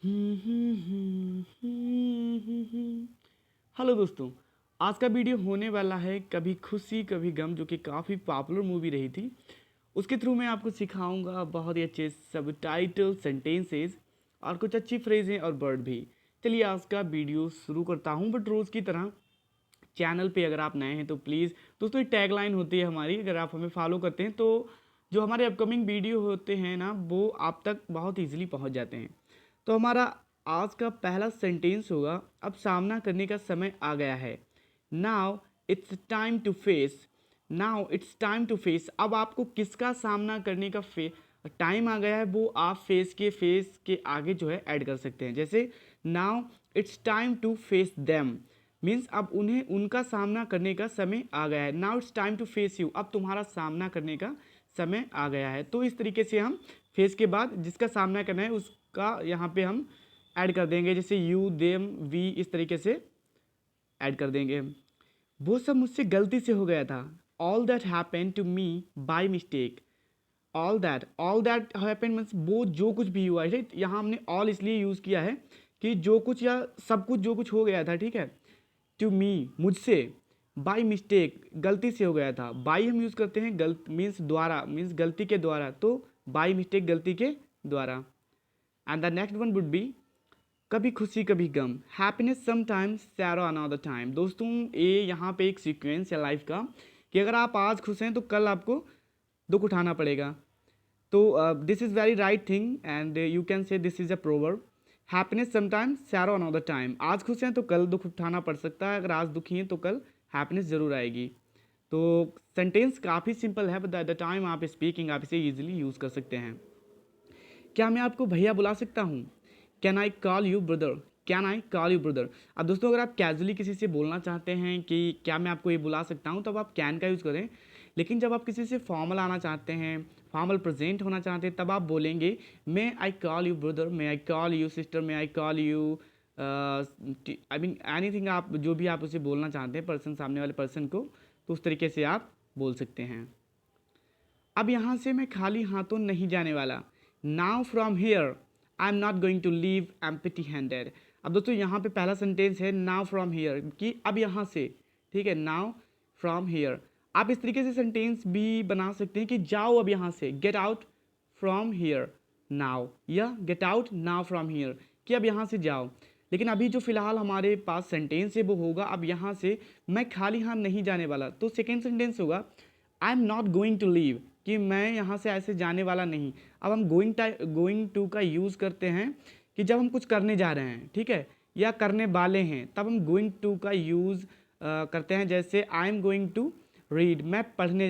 Hello दोस्तों। आज का वीडियो होने वाला है कभी खुशी कभी गम, जो कि काफ़ी पॉपुलर मूवी रही थी। उसके थ्रू मैं आपको सिखाऊंगा बहुत ही अच्छे सब टाइटल, सेंटेंसेस और कुछ अच्छी फ्रेजें और वर्ड भी। चलिए आज का वीडियो शुरू करता हूं। बट रोज़ की तरह चैनल पे अगर आप नए हैं तो प्लीज़ दोस्तों, एक टैगलाइन होती है हमारी, अगर आप हमें फॉलो करते हैं तो जो हमारे अपकमिंग वीडियो होते हैं ना, वो आप तक बहुत ईजिली पहुंच जाते हैं। तो हमारा आज का पहला सेंटेंस होगा, अब सामना करने का समय आ गया है। Now it's time to face. Now it's time to face. अब आपको किसका सामना करने का टाइम आ गया है, वो आप फेस के आगे जो है ऐड कर सकते हैं। जैसे now it's time to face them, means अब उन्हें उनका सामना करने का समय आ गया है। Now it's time to face you, अब तुम्हारा सामना करने का समय आ गया है। तो इस तरीके से हम फेस के बाद जिसका सामना करना है उसका यहाँ पे हम ऐड कर देंगे, जैसे यू, देम, वी, इस तरीके से ऐड कर देंगे। वो सब मुझसे गलती से हो गया था। All that happen to me by mistake. All that happen means वो जो कुछ भी हुआ है, राइट। यहाँ हमने ऑल इसलिए यूज़ किया है कि जो कुछ या सब कुछ जो कुछ हो गया था, ठीक है। टू मी, मुझसे, बाई मिस्टेक, गलती से हो गया था। बाई हम यूज़ करते हैं गलत मीन्स द्वारा, मीन्स गलती के द्वारा, तो बाई मिस्टेक गलती के द्वारा। And the next one would be Kabhi Khushi Kabhi Gham, happiness sometimes, sorrow another time. दोस्तों ये यहाँ पे एक सीक्वेंस है लाइफ का, कि अगर आप आज खुश हैं तो कल आपको दुख उठाना पड़ेगा। तो this is very right thing and you can say this is a proverb. Happiness sometimes, sorrow another time. आज खुश हैं तो कल दुख उठाना पड़ सकता है, अगर आज दुखी हैं तो कल हैप्पीनेस ज़रूर आएगी। तो सेंटेंस काफ़ी सिंपल है, बट एट द टाइम आप स्पीकिंग आप इसे ईजिली यूज़ कर सकते हैं। क्या मैं आपको भैया बुला सकता हूँ? Can I call you brother? Can I call you brother? अब दोस्तों अगर आप कैजुअली किसी से बोलना चाहते हैं कि क्या मैं आपको ये बुला सकता हूँ, तब आप कैन का यूज़ करें। लेकिन जब आप किसी से फॉर्मल आना चाहते हैं, फॉर्मल प्रेजेंट होना चाहते हैं, तब आप बोलेंगे may I call you brother, may I call you sister, may I call you I mean anything. आप जो भी आप उसे बोलना चाहते हैं पर्सन, सामने वाले पर्सन को, तो उस तरीके से आप बोल सकते हैं। अब यहाँ से मैं खाली हाथों नहीं जाने वाला। Now from here I am not going to leave empty handed. अब दोस्तों यहाँ पे पहला सेंटेंस है नाउ फ्रॉम हेयर, कि अब यहाँ से, ठीक है। नाउ फ्रॉम हेयर आप इस तरीके से सेंटेंस भी बना सकते हैं कि जाओ अब यहाँ से, get out from here now, या get out now from here, कि अब यहाँ से जाओ। लेकिन अभी जो फिलहाल हमारे पास सेंटेंस है वो होगा अब यहाँ से मैं खाली हाथ नहीं जाने वाला। तो सेकेंड सेंटेंस होगा I am not going to leave, कि मैं यहाँ से ऐसे जाने वाला नहीं। अब हम गोइंग टू का यूज़ करते हैं कि जब हम कुछ करने जा रहे हैं, ठीक है, या करने वाले हैं, तब हम गोइंग टू का यूज़ करते हैं। जैसे I am going to read, मैं पढ़ने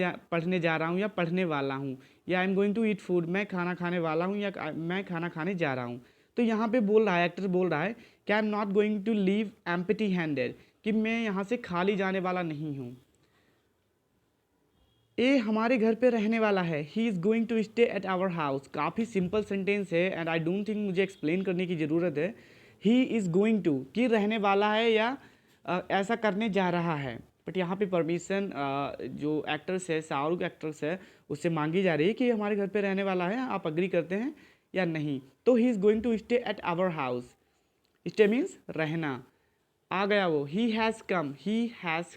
जा रहा हूँ या पढ़ने वाला हूँ। या I am going to eat food, मैं खाना खाने वाला हूँ या मैं खाना खाने जा रहा हूँ। तो यहाँ पे बोल रहा है, एक्टर बोल रहा है कि I am not going to leave empty handed, कि मैं यहाँ से खाली जाने वाला नहीं हूँ। ए हमारे घर पे रहने वाला है, he is going to stay at our house. काफ़ी सिंपल सेंटेंस है एंड आई डोंट थिंक मुझे एक्सप्लेन करने की ज़रूरत है। ही इज़ गोइंग टू, कि रहने वाला है या ऐसा करने जा रहा है। बट यहाँ पे परमिशन जो एक्टर्स है, शाहरुख एक्टर्स है, उससे मांगी जा रही है कि हमारे घर पे रहने वाला है, आप अग्री करते हैं या नहीं। तो he is going to stay at our house. Stay means रहना। आ गया वो, ही हैज़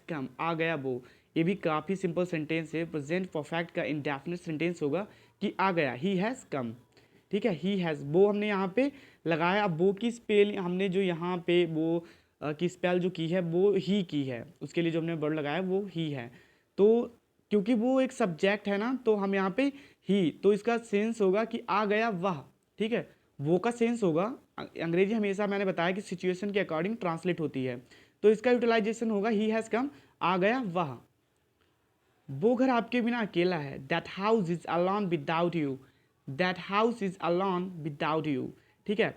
कम, आ गया वो। ये भी काफ़ी सिंपल सेंटेंस है, प्रेजेंट परफेक्ट का इंडेफिनिट सेंटेंस होगा कि आ गया, ही हैज़ कम, ठीक है। ही हैज़, वो हमने यहाँ पे लगाया। अब वो की स्पेल हमने जो यहाँ पे वो की स्पेल जो की है वो ही की है, उसके लिए जो हमने वर्ड लगाया वो ही है। तो क्योंकि वो एक सब्जेक्ट है ना, तो हम यहाँ पे ही, तो इसका सेंस होगा कि आ गया वह, ठीक है। वो का सेंस होगा, अंग्रेजी हमेशा मैंने बताया कि सिचुएशन के अकॉर्डिंग ट्रांसलेट होती है। तो इसका यूटिलाइजेशन होगा ही हैज़ कम, आ गया वह। वो घर आपके बिना अकेला है, that house is alone without you, that house is alone without you, ठीक है।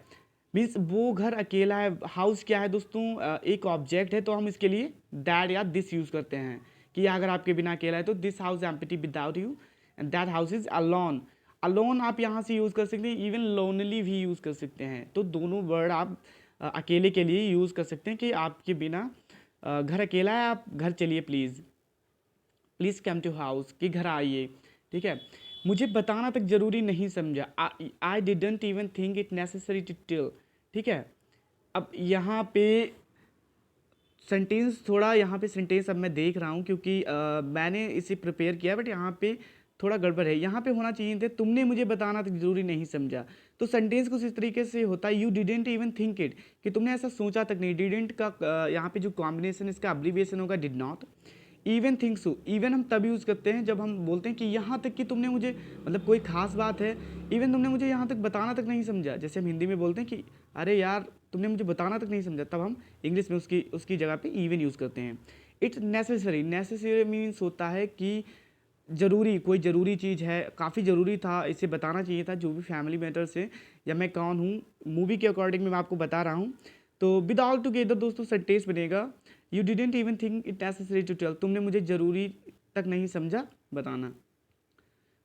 मीन्स वो घर अकेला है। हाउस क्या है दोस्तों, एक ऑब्जेक्ट है, तो हम इसके लिए दैट या दिस यूज़ करते हैं कि अगर आपके बिना अकेला है तो this house empty without you and that house is alone. Alone आप यहाँ से यूज़ कर सकते हैं, इवन लोनली भी यूज़ कर सकते हैं। तो दोनों वर्ड आप अकेले के लिए यूज़ कर सकते हैं कि आपके बिना घर अकेला है, आप घर चलिए please, please come to house, कि घर आइए, ठीक है। मुझे बताना तक ज़रूरी नहीं समझा, I didn't even think it necessary to tell, ठीक है। अब यहाँ पे सेंटेंस थोड़ा, यहाँ पे सेंटेंस अब मैं देख रहा हूँ क्योंकि मैंने इसे प्रिपेयर किया, बट यहाँ पे थोड़ा गड़बड़ है। यहाँ पे होना चाहिए थे तुमने मुझे बताना तो जरूरी नहीं समझा। तो सेंटेंस कुछ इस तरीके से होता है, you didn't even think it, कि तुमने ऐसा सोचा तक नहीं। डिडेंट का यहाँ पे जो कॉम्बिनेशन इसका अब्रीविएशन होगा did not. Even think so, even हम तब यूज़ करते हैं जब हम बोलते हैं कि यहाँ तक कि तुमने मुझे, मतलब कोई खास बात है, इवन तुमने मुझे यहाँ तक बताना तक नहीं समझा। जैसे हम हिंदी में बोलते हैं कि अरे यार तुमने मुझे बताना तक नहीं समझा, तब हम इंग्लिश में उसकी उसकी जगह पे इवन यूज़ करते हैं। इट्स नेसेसरी, नेसेसरी मीन्स होता है कि ज़रूरी, कोई ज़रूरी चीज़ है, काफ़ी ज़रूरी था, इसे बताना चाहिए था, जो भी फैमिली मैटर्स है या मैं कौन हूँ, मूवी के अकॉर्डिंग मैं आपको बता रहा हूँ। तो विद ऑल टुगेदर दोस्तों सेंटेंस बनेगा, you didn't even think it necessary to tell, तुमने मुझे ज़रूरी तक नहीं समझा बताना।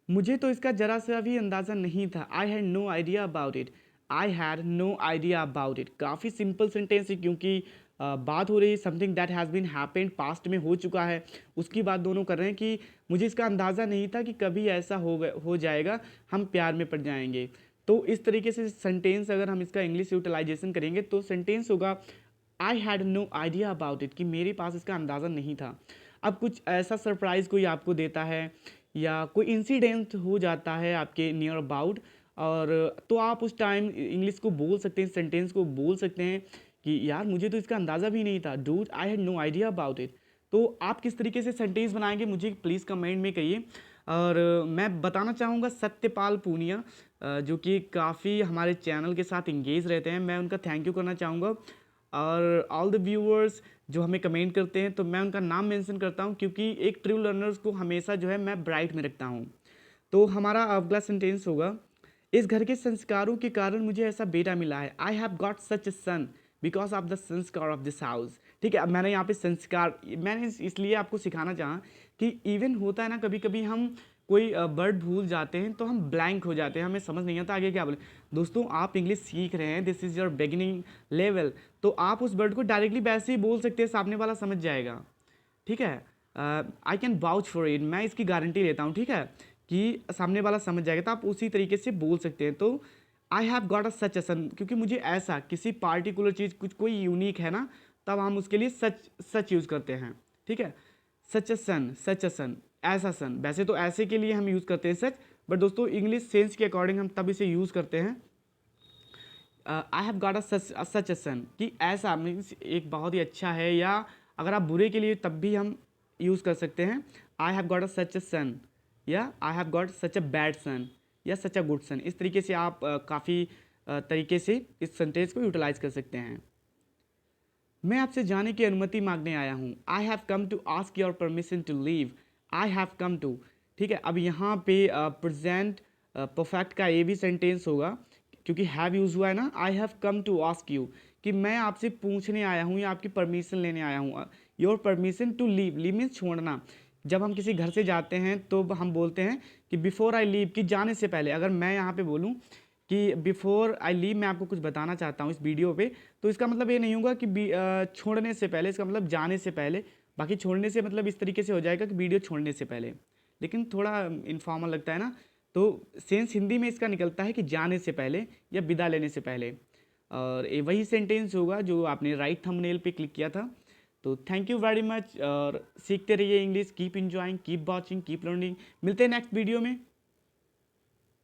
मुझे तो इसका जरा सा भी अंदाज़ा नहीं था, I had no idea about it, I had no idea about it. काफ़ी सिंपल सेंटेंस है क्योंकि बात हो रही है something that has been happened, past में हो चुका है, उसकी बात दोनों कर रहे हैं कि मुझे इसका अंदाज़ा नहीं था कि कभी ऐसा हो जाएगा, हम प्यार में पड़ जाएंगे। तो इस तरीके से सेंटेंस अगर हम इसका इंग्लिश यूटिलाइजेशन करेंगे तो सेंटेंस होगा I had no idea about it, कि मेरे पास इसका अंदाज़ा नहीं था। अब कुछ ऐसा सरप्राइज़ कोई आपको देता है या कोई इंसिडेंट हो जाता है आपके नियर अबाउट, और तो आप उस टाइम इंग्लिश को बोल सकते हैं, सेंटेंस को बोल सकते हैं कि यार मुझे तो इसका अंदाज़ा भी नहीं था, dude I had no idea about it. तो आप किस तरीके से सेंटेंस बनाएंगे मुझे प्लीज़ कमेंट में कहिए। और मैं बताना चाहूँगा सत्यपाल पूनिया, जो कि काफ़ी हमारे चैनल के साथ इंगेज रहते हैं, मैं उनका थैंक यू करना चाहूँगा। और ऑल द व्यूअर्स जो हमें कमेंट करते हैं तो मैं उनका नाम मेंशन करता हूँ क्योंकि एक ट्रू लर्नर्स को हमेशा जो है मैं ब्राइट में रखता हूँ। तो हमारा अगला सेंटेंस होगा, इस घर के संस्कारों के कारण मुझे ऐसा बेटा मिला है, I have got such a son because of the sanskar of this house. ठीक है, अब मैंने यहाँ पे संस्कार मैंने इसलिए आपको सिखाना चाहा कि इवन होता है ना कभी कभी हम कोई वर्ड भूल जाते हैं तो हम ब्लैंक हो जाते हैं, हमें समझ नहीं आता आगे क्या बोले। दोस्तों आप इंग्लिश सीख रहे हैं, this is your beginning level, तो आप उस वर्ड को डायरेक्टली वैसे ही बोल सकते हैं, सामने वाला समझ जाएगा। ठीक है, I can vouch for it, मैं इसकी गारंटी लेता हूँ, ठीक है, कि सामने वाला समझ जाएगा, तो आप उसी तरीके से बोल सकते हैं। तो आई have got a such a सन, क्योंकि मुझे ऐसा किसी पार्टिकुलर चीज़ कुछ कोई यूनिक है ना, तब हम उसके लिए सच सच यूज़ करते हैं। ठीक है, सच अ सन, सच अ सन, ऐसा सन, वैसे तो ऐसे के लिए हम यूज़ करते हैं सच, बट दोस्तों इंग्लिश सेंस के अकॉर्डिंग हम तब इसे यूज़ करते हैं आई have got a such a सन, कि ऐसा मीन्स एक बहुत ही अच्छा है, या अगर आप बुरे के लिए तब भी हम यूज़ कर सकते हैं आई have got a such a son, या I have got such a bad son, या सच अ गुड सन। इस तरीके से आप काफ़ी तरीके से इस सेंटेंस को यूटिलाइज कर सकते हैं। मैं आपसे जाने की अनुमति मांगने आया हूँ, I have come to ask your permission to leave, I have come to. ठीक है, अब यहाँ पे प्रेजेंट परफेक्ट का ये भी सेंटेंस होगा क्योंकि हैव यूज़ हुआ है ना, I have come to ask you, कि मैं आपसे पूछने आया हूँ या आपकी परमिशन लेने आया हूँ। Your permission to leave, leave means छोड़ना। जब हम किसी घर से जाते हैं तो हम बोलते हैं कि बिफोर आई लीव, कि जाने से पहले। अगर मैं यहाँ पे बोलूँ कि बिफोर आई लीव, मैं आपको कुछ बताना चाहता हूँ इस वीडियो पे, तो इसका मतलब ये नहीं होगा कि छोड़ने से पहले, इसका मतलब जाने से पहले। बाकी छोड़ने से मतलब इस तरीके से हो जाएगा कि वीडियो छोड़ने से पहले, लेकिन थोड़ा इनफॉर्मल लगता है ना, तो सेंस हिंदी में इसका निकलता है कि जाने से पहले या विदा लेने से पहले। और ये वही सेंटेंस होगा जो आपने राइट थंबनेल पे क्लिक किया था। तो थैंक यू वेरी मच, और सीखते रहिए English, keep enjoying, keep watching, keep learning. मिलते हैं नेक्स्ट वीडियो में।